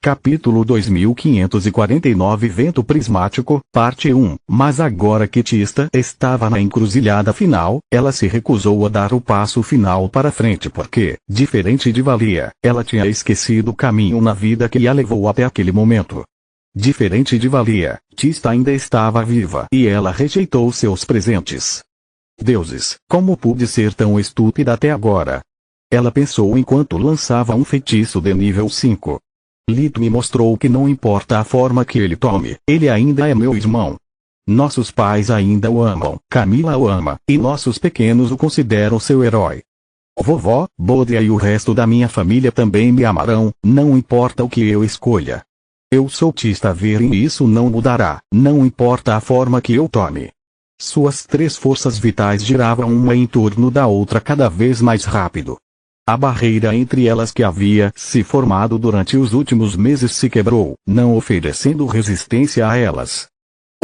Capítulo 2549 Vento Prismático, Parte 1. Mas agora que Tista estava na encruzilhada final, ela se recusou a dar o passo final para frente porque, diferente de Valia, ela tinha esquecido o caminho na vida que a levou até aquele momento. Diferente de Valia, Tista ainda estava viva e ela rejeitou seus presentes. Deuses, como pude ser tão estúpida até agora? Ela pensou enquanto lançava um feitiço de nível 5. Lito me mostrou que não importa a forma que ele tome, ele ainda é meu irmão. Nossos pais ainda o amam, Camila o ama, e nossos pequenos o consideram seu herói. Vovó, Bodria e o resto da minha família também me amarão, não importa o que eu escolha. Eu sou Tista Verde e isso não mudará, não importa a forma que eu tome. Suas três forças vitais giravam uma em torno da outra cada vez mais rápido. A barreira entre elas que havia se formado durante os últimos meses se quebrou, não oferecendo resistência a elas.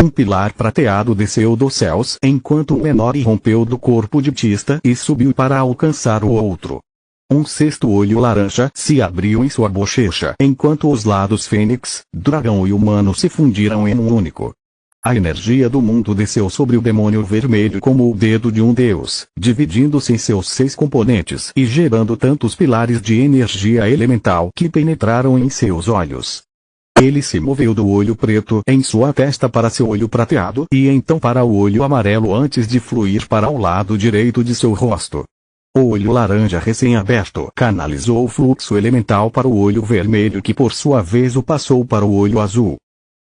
Um pilar prateado desceu dos céus enquanto o menor irrompeu do corpo de Tista e subiu para alcançar o outro. Um sexto olho laranja se abriu em sua bochecha enquanto os lados fênix, dragão e humano se fundiram em um único. A energia do mundo desceu sobre o demônio vermelho como o dedo de um deus, dividindo-se em seus 6 componentes e gerando tantos pilares de energia elemental que penetraram em seus olhos. Ele se moveu do olho preto em sua testa para seu olho prateado e então para o olho amarelo antes de fluir para o lado direito de seu rosto. O olho laranja recém-aberto canalizou o fluxo elemental para o olho vermelho que por sua vez o passou para o olho azul.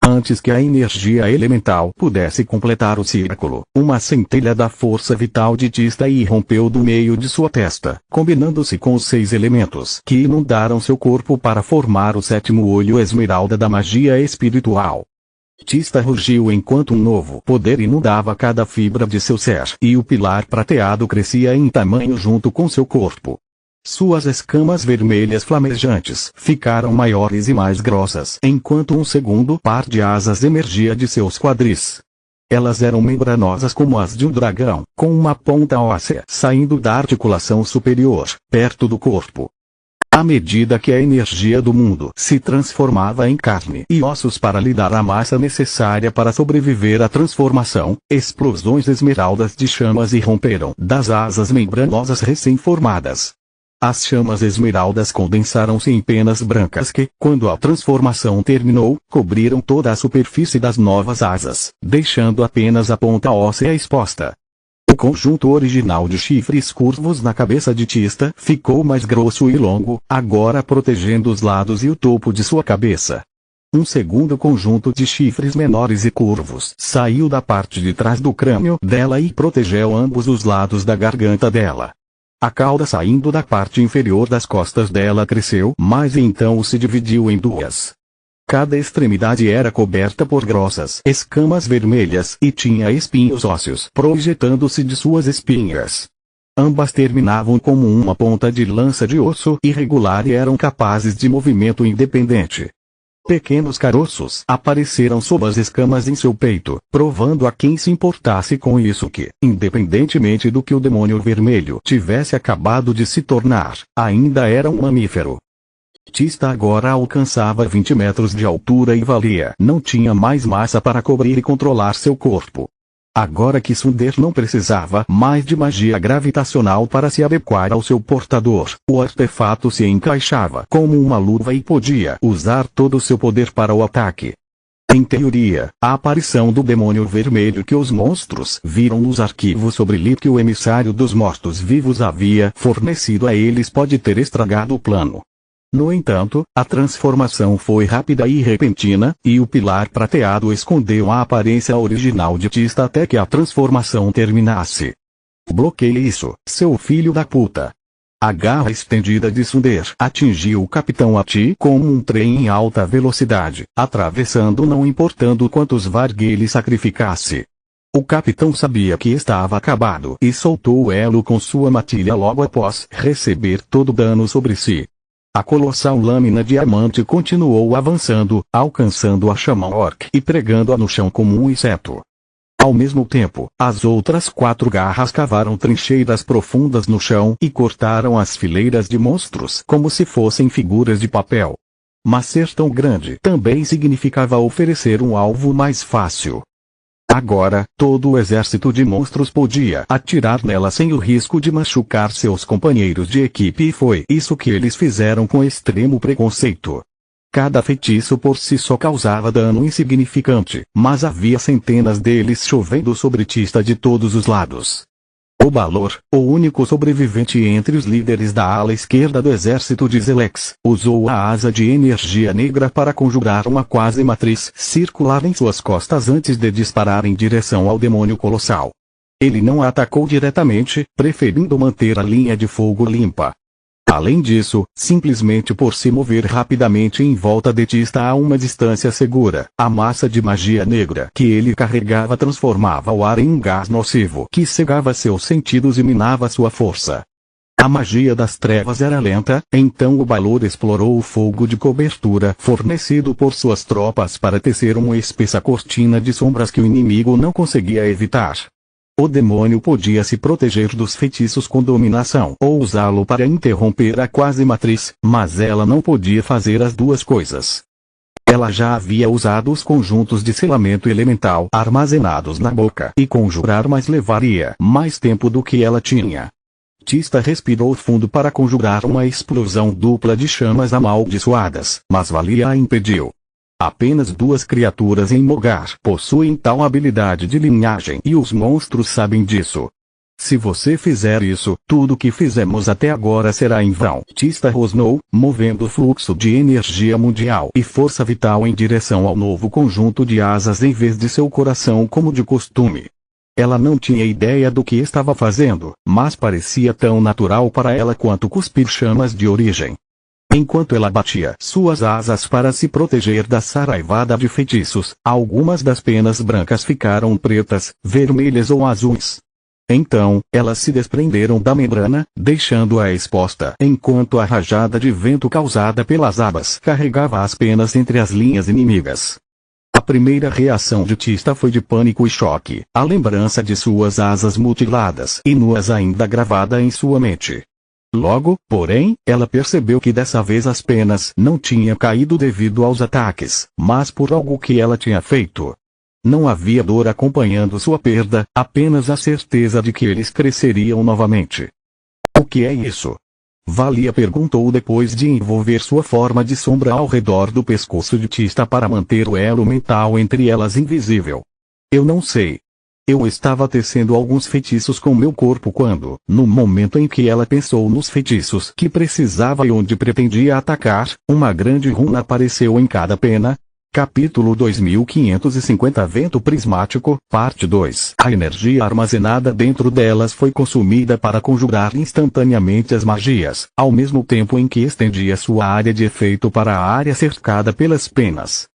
Antes que a energia elemental pudesse completar o círculo, uma centelha da força vital de Tista irrompeu do meio de sua testa, combinando-se com os 6 elementos que inundaram seu corpo para formar o 7º olho esmeralda da magia espiritual. Tista rugiu enquanto um novo poder inundava cada fibra de seu ser e o pilar prateado crescia em tamanho junto com seu corpo. Suas escamas vermelhas flamejantes ficaram maiores e mais grossas enquanto um segundo par de asas emergia de seus quadris. Elas eram membranosas como as de um dragão, com uma ponta óssea saindo da articulação superior, perto do corpo. À medida que a energia do mundo se transformava em carne e ossos para lhe dar a massa necessária para sobreviver à transformação, explosões esmeraldas de chamas irromperam das asas membranosas recém-formadas. As chamas esmeraldas condensaram-se em penas brancas que, quando a transformação terminou, cobriram toda a superfície das novas asas, deixando apenas a ponta óssea exposta. O conjunto original de chifres curvos na cabeça de Tista ficou mais grosso e longo, agora protegendo os lados e o topo de sua cabeça. Um segundo conjunto de chifres menores e curvos saiu da parte de trás do crânio dela e protegeu ambos os lados da garganta dela. A cauda saindo da parte inferior das costas dela cresceu mais e então se dividiu em 2. Cada extremidade era coberta por grossas escamas vermelhas e tinha espinhos ósseos projetando-se de suas espinhas. Ambas terminavam como uma ponta de lança de osso irregular e eram capazes de movimento independente. Pequenos caroços apareceram sob as escamas em seu peito, provando a quem se importasse com isso que, independentemente do que o demônio vermelho tivesse acabado de se tornar, ainda era um mamífero. Tista agora alcançava 20 metros de altura e Valia não tinha mais massa para cobrir e controlar seu corpo. Agora que Sunder não precisava mais de magia gravitacional para se adequar ao seu portador, o artefato se encaixava como uma luva e podia usar todo o seu poder para o ataque. Em teoria, a aparição do demônio vermelho que os monstros viram nos arquivos sobre Lit que o emissário dos mortos-vivos havia fornecido a eles pode ter estragado o plano. No entanto, a transformação foi rápida e repentina, e o pilar prateado escondeu a aparência original de Tista até que a transformação terminasse. Bloqueie isso, seu filho da puta. A garra estendida de Sunder atingiu o Capitão Ati como um trem em alta velocidade, atravessando não importando quantos Varg ele sacrificasse. O capitão sabia que estava acabado e soltou o elo com sua matilha logo após receber todo o dano sobre si. A colossal lâmina diamante continuou avançando, alcançando a Shaman Orc e pregando-a no chão como um inseto. Ao mesmo tempo, as outras 4 garras cavaram trincheiras profundas no chão e cortaram as fileiras de monstros como se fossem figuras de papel. mas ser tão grande também significava oferecer um alvo mais fácil. Agora, todo o exército de monstros podia atirar nela sem o risco de machucar seus companheiros de equipe, e foi isso que eles fizeram com extremo preconceito. Cada feitiço por si só causava dano insignificante, mas havia centenas deles chovendo sobre Tista de todos os lados. O Balor, o único sobrevivente entre os líderes da ala esquerda do exército de Zelex, usou a asa de energia negra para conjurar uma quase matriz circular em suas costas antes de disparar em direção ao demônio colossal. Ele não atacou diretamente, preferindo manter a linha de fogo limpa. Além disso, simplesmente por se mover rapidamente em volta de Tista a uma distância segura, a massa de magia negra que ele carregava transformava o ar em um gás nocivo que cegava seus sentidos e minava sua força. A magia das trevas era lenta, então o Balor explorou o fogo de cobertura fornecido por suas tropas para tecer uma espessa cortina de sombras que o inimigo não conseguia evitar. O demônio podia se proteger dos feitiços com dominação ou usá-lo para interromper a quase matriz, mas ela não podia fazer as duas coisas. Ela já havia usado os conjuntos de selamento elemental armazenados na boca, e conjurar mais levaria mais tempo do que ela tinha. Tista respirou fundo para conjurar uma explosão dupla de chamas amaldiçoadas, mas Valia a impediu. Apenas 2 criaturas em Mogar possuem tal habilidade de linhagem e os monstros sabem disso. Se você fizer isso, tudo que fizemos até agora será em vão. Tista rosnou, movendo o fluxo de energia mundial e força vital em direção ao novo conjunto de asas em vez de seu coração como de costume. Ela não tinha ideia do que estava fazendo, mas parecia tão natural para ela quanto cuspir chamas de origem. Enquanto ela batia suas asas para se proteger da saraivada de feitiços, algumas das penas brancas ficaram pretas, vermelhas ou azuis. Então, elas se desprenderam da membrana, deixando-a exposta, enquanto a rajada de vento causada pelas abas carregava as penas entre as linhas inimigas. A primeira reação de Tista foi de pânico e choque, a lembrança de suas asas mutiladas e nuas ainda gravada em sua mente. Logo, porém, ela percebeu que dessa vez as penas não tinham caído devido aos ataques, mas por algo que ela tinha feito. Não havia dor acompanhando sua perda, apenas a certeza de que eles cresceriam novamente. O que é isso? Valia perguntou depois de envolver sua forma de sombra ao redor do pescoço de Tista para manter o elo mental entre elas invisível. Eu não sei. Eu estava tecendo alguns feitiços com meu corpo quando, no momento em que ela pensou nos feitiços que precisava e onde pretendia atacar, uma grande runa apareceu em cada pena. Capítulo 2550 Vento Prismático, Parte 2. A energia armazenada dentro delas foi consumida para conjurar instantaneamente as magias, ao mesmo tempo em que estendia sua área de efeito para a área cercada pelas penas.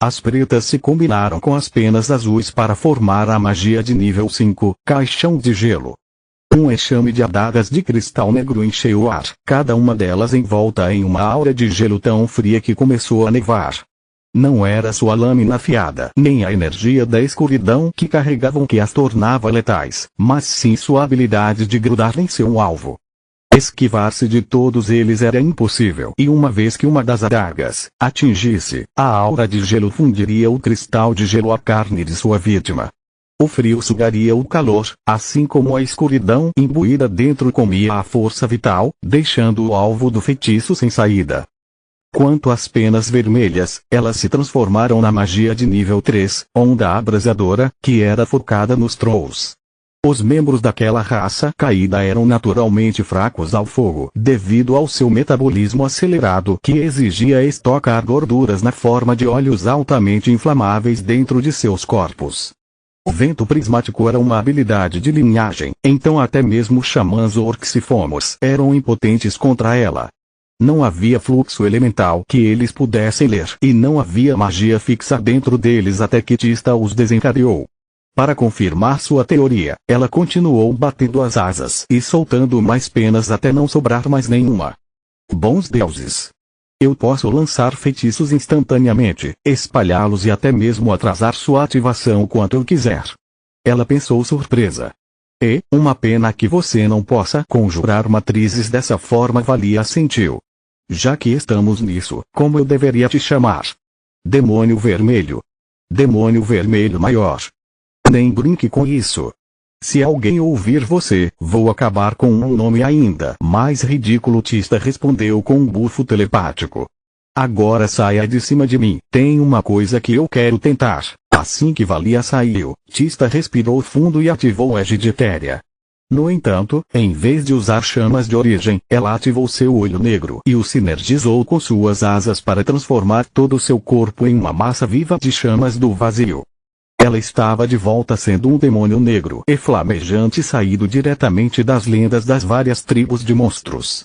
As pretas se combinaram com as penas azuis para formar a magia de nível 5, Caixão de Gelo. Um enxame de adagas de cristal negro encheu o ar, cada uma delas envolta em uma aura de gelo tão fria que começou a nevar. Não era sua lâmina afiada, nem a energia da escuridão que carregavam que as tornava letais, mas sim sua habilidade de grudar em seu alvo. Esquivar-se de todos eles era impossível, e uma vez que uma das adagas atingisse, a aura de gelo fundiria o cristal de gelo à carne de sua vítima. O frio sugaria o calor, assim como a escuridão imbuída dentro comia a força vital, deixando o alvo do feitiço sem saída. Quanto às penas vermelhas, elas se transformaram na magia de nível 3, onda abrasadora, que era focada nos Trolls. Os membros daquela raça caída eram naturalmente fracos ao fogo, devido ao seu metabolismo acelerado que exigia estocar gorduras na forma de óleos altamente inflamáveis dentro de seus corpos. O vento prismático era uma habilidade de linhagem, então até mesmo xamãs orcs e fomos eram impotentes contra ela. Não havia fluxo elemental que eles pudessem ler, e não havia magia fixa dentro deles até que Tista os desencadeou. Para confirmar sua teoria, ela continuou batendo as asas e soltando mais penas até não sobrar mais nenhuma. Bons deuses! Eu posso lançar feitiços instantaneamente, espalhá-los e até mesmo atrasar sua ativação quanto eu quiser. Ela pensou surpresa. E, uma pena que você não possa conjurar matrizes dessa forma, Valia assentiu. Já que estamos nisso, como eu deveria te chamar? Demônio vermelho. Demônio vermelho maior. Nem brinque com isso. Se alguém ouvir você, vou acabar com um nome ainda mais ridículo. Tista respondeu com um bufo telepático. Agora saia de cima de mim, tem uma coisa que eu quero tentar. Assim que Valia saiu, Tista respirou fundo e ativou a Egiditéria. No entanto, em vez de usar chamas de origem, ela ativou seu olho negro e o sinergizou com suas asas para transformar todo o seu corpo em uma massa viva de chamas do vazio. Ela estava de volta sendo um demônio negro e flamejante saído diretamente das lendas das várias tribos de monstros.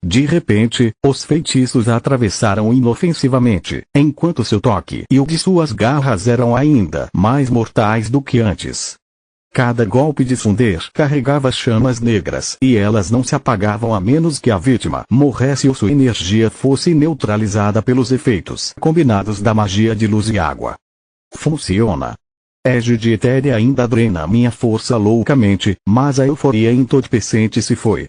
De repente, os feitiços a atravessaram inofensivamente, enquanto seu toque e o de suas garras eram ainda mais mortais do que antes. Cada golpe de Sunder carregava chamas negras e elas não se apagavam a menos que a vítima morresse ou sua energia fosse neutralizada pelos efeitos combinados da magia de luz e água. Funciona. Egiditéria ainda drena minha força loucamente, mas a euforia entorpecente se foi.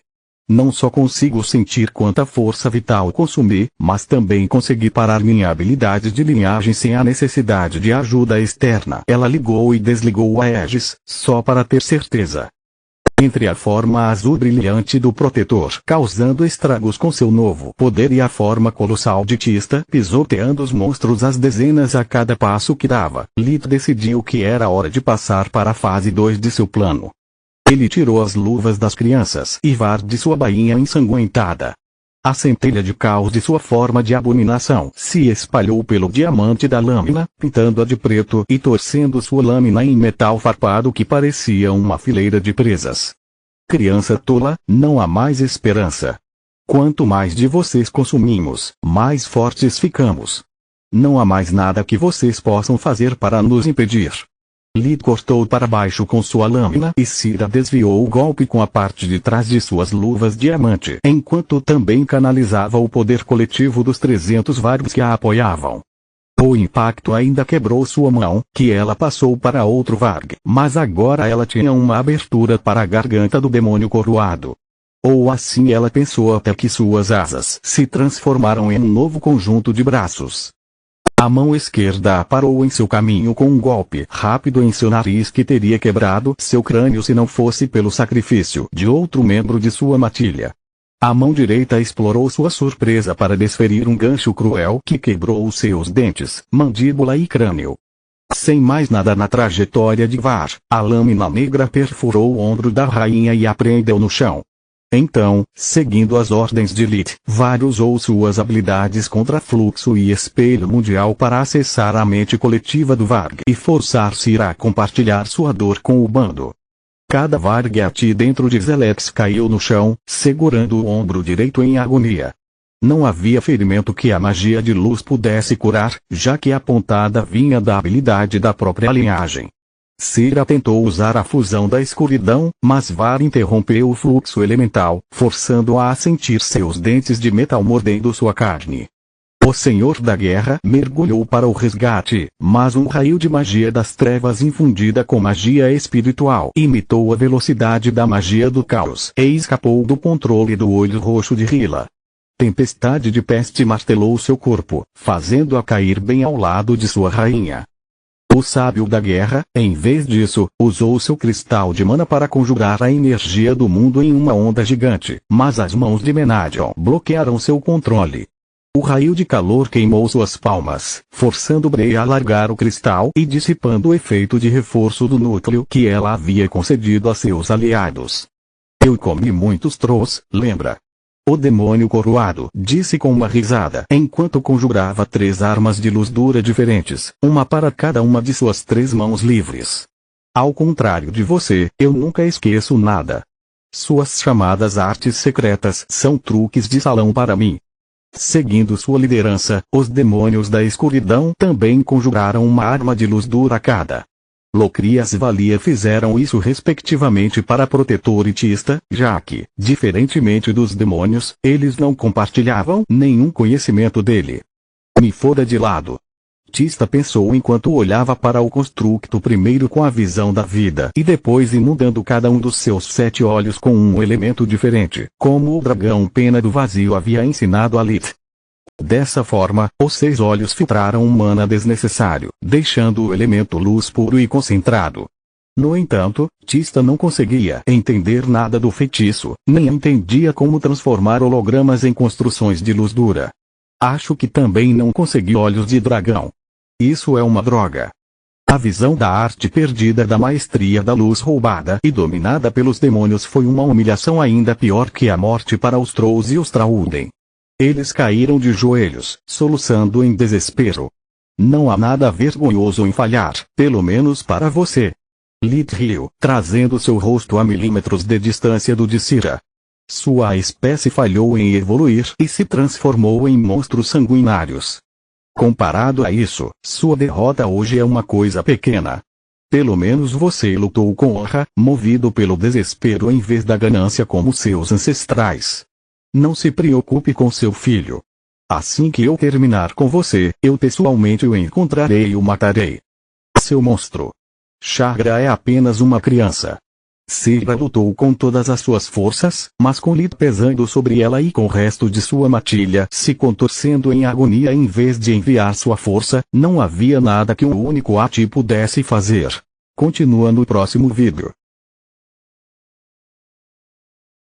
Não só consigo sentir quanta força vital consumi, mas também consegui parar minha habilidade de linhagem sem a necessidade de ajuda externa. Ela ligou e desligou a Aegis, só para ter certeza. Entre a forma azul brilhante do protetor causando estragos com seu novo poder e a forma colossal de Tista pisoteando os monstros às dezenas a cada passo que dava, Lith decidiu que era hora de passar para a fase 2 de seu plano. Ele tirou as luvas das crianças e var de sua bainha ensanguentada. A centelha de caos de sua forma de abominação se espalhou pelo diamante da lâmina, pintando-a de preto e torcendo sua lâmina em metal farpado que parecia uma fileira de presas. Criança tola, não há mais esperança. Quanto mais de vocês consumimos, mais fortes ficamos. Não há mais nada que vocês possam fazer para nos impedir. Lith cortou para baixo com sua lâmina e Cira desviou o golpe com a parte de trás de suas luvas diamante, enquanto também canalizava o poder coletivo dos 300 Vargs que a apoiavam. O impacto ainda quebrou sua mão, que ela passou para outro Varg, mas agora ela tinha uma abertura para a garganta do demônio coroado. Ou assim ela pensou até que suas asas se transformaram em um novo conjunto de braços. A mão esquerda a parou em seu caminho com um golpe rápido em seu nariz que teria quebrado seu crânio se não fosse pelo sacrifício de outro membro de sua matilha. A mão direita explorou sua surpresa para desferir um gancho cruel que quebrou seus dentes, mandíbula e crânio. Sem mais nada na trajetória de Var, a lâmina negra perfurou o ombro da rainha e a prendeu no chão. Então, seguindo as ordens de Lith, Var usou suas habilidades contra fluxo e espelho mundial para acessar a mente coletiva do Varg e forçar Cira a compartilhar sua dor com o bando. Cada Varg dentro de Zelex caiu no chão, segurando o ombro direito em agonia. Não havia ferimento que a magia de luz pudesse curar, já que a pontada vinha da habilidade da própria linhagem. Cira tentou usar a fusão da escuridão, mas Var interrompeu o fluxo elemental, forçando-a a sentir seus dentes de metal mordendo sua carne. O Senhor da Guerra mergulhou para o resgate, mas um raio de magia das trevas infundida com magia espiritual imitou a velocidade da magia do caos e escapou do controle do olho roxo de Hila. Tempestade de peste martelou seu corpo, fazendo-a cair bem ao lado de sua rainha. O sábio da guerra, em vez disso, usou seu cristal de mana para conjurar a energia do mundo em uma onda gigante, mas as mãos de Menadion bloquearam seu controle. O raio de calor queimou suas palmas, forçando Breya a largar o cristal e dissipando o efeito de reforço do núcleo que ela havia concedido a seus aliados. Eu comi muitos Trolls, lembra? O demônio coroado disse com uma risada enquanto conjurava 3 armas de luz dura diferentes, uma para cada uma de suas 3 mãos livres. Ao contrário de você, eu nunca esqueço nada. Suas chamadas artes secretas são truques de salão para mim. Seguindo sua liderança, os demônios da escuridão também conjuraram uma arma de luz dura a cada. Locrias e Valia fizeram isso respectivamente para Protetor e Tista, já que, diferentemente dos demônios, eles não compartilhavam nenhum conhecimento dele. Me fora de lado. Tista pensou enquanto olhava para o construto primeiro com a visão da vida e depois inundando cada um dos seus 7 olhos com um elemento diferente, como o dragão pena do vazio havia ensinado a Lith. Dessa forma, os 6 olhos filtraram um mana desnecessário, deixando o elemento luz puro e concentrado. No entanto, Tista não conseguia entender nada do feitiço, nem entendia como transformar hologramas em construções de luz dura. Acho que também não consegui olhos de dragão. Isso é uma droga. A visão da arte perdida da maestria da luz roubada e dominada pelos demônios foi uma humilhação ainda pior que a morte para os Trolls e os Trauden. Eles caíram de joelhos, soluçando em desespero. Não há nada vergonhoso em falhar, pelo menos para você. Lit riu, trazendo seu rosto a milímetros de distância do de Cira. Sua espécie falhou em evoluir e se transformou em monstros sanguinários. Comparado a isso, sua derrota hoje é uma coisa pequena. Pelo menos você lutou com honra, movido pelo desespero em vez da ganância como seus ancestrais. Não se preocupe com seu filho. Assim que eu terminar com você, eu pessoalmente o encontrarei e o matarei. Seu monstro. Chagra é apenas uma criança. Cira lutou com todas as suas forças, mas com Lit pesando sobre ela e com o resto de sua matilha se contorcendo em agonia em vez de enviar sua força, não havia nada que o único Ati pudesse fazer. Continua no próximo vídeo.